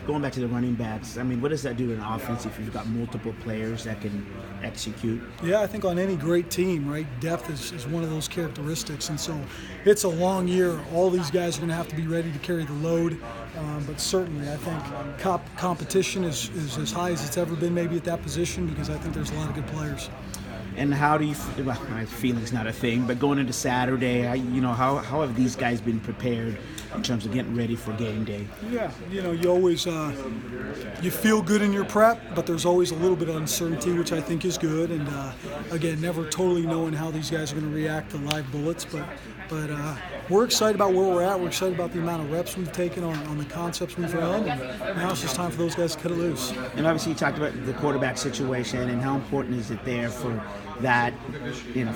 going back to the running backs, I mean, what does that do to an offense if you've got multiple players that can execute? Yeah, I think on any great team, right, depth is one of those characteristics. And so it's a long year. All these guys are going to have to be ready to carry the load. But certainly, I think competition is as high as it's ever been maybe at that position because I think there's a lot of good players. And how do you feel? Well, my feeling's not a thing, but going into Saturday, how have these guys been prepared in terms of getting ready for game day? Yeah, you always you feel good in your prep, but there's always a little bit of uncertainty, which I think is good. And again, never totally knowing how these guys are going to react to live bullets, but we're excited about where we're at. We're excited about the amount of reps we've taken on the concepts we've run, and now it's just time for those guys to cut it loose. And obviously, you talked about the quarterback situation and how important is it there for that,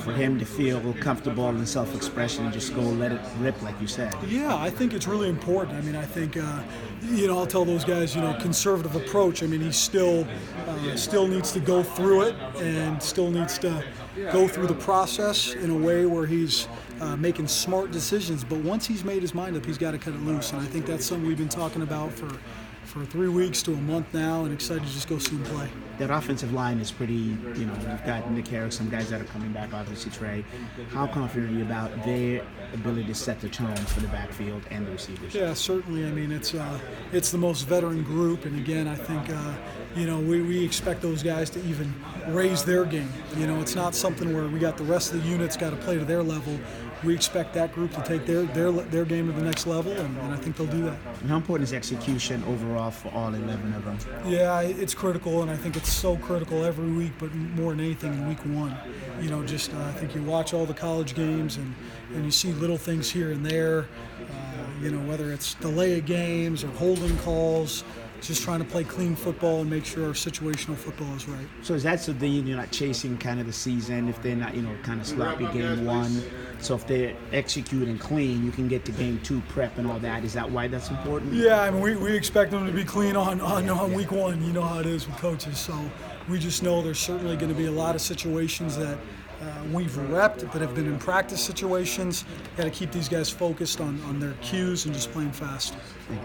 for him to feel comfortable in self-expression and just go let it rip, like you said. Yeah, I think it's really important. I mean, I think, I'll tell those guys, conservative approach. I mean, he still needs to go through it and still needs to go through the process in a way where he's making smart decisions. But once he's made his mind up, he's got to cut it loose. And I think that's something we've been talking about for 3 weeks to a month now, and excited to just go see him play. That offensive line is pretty, you've got Nick Harris, some guys that are coming back, obviously Trey. How confident are you about their ability to set the tone for the backfield and the receivers? Yeah, certainly. I mean, it's the most veteran group, and again, I think, we expect those guys to even raise their game. It's not something where we got the rest of the units got to play to their level. We expect that group to take their game to the next level, and I think they'll do that. And how important is execution overall for all 11 of them? Yeah, it's critical, and I think it's so critical every week, but more than anything in week one. I think you watch all the college games, and you see little things here and there, whether it's delay of games or holding calls, just trying to play clean football and make sure our situational football is right. So is that so that you're not chasing kind of the season if they're not, kind of sloppy game one? So if they're executing clean, you can get to game two prep and all that. Is that why that's important? Yeah, I mean, we expect them to be clean on week one. You know how it is with coaches. So we just know there's certainly going to be a lot of situations that we've repped that have been in practice situations. Got to keep these guys focused on their cues and just playing fast. Thanks.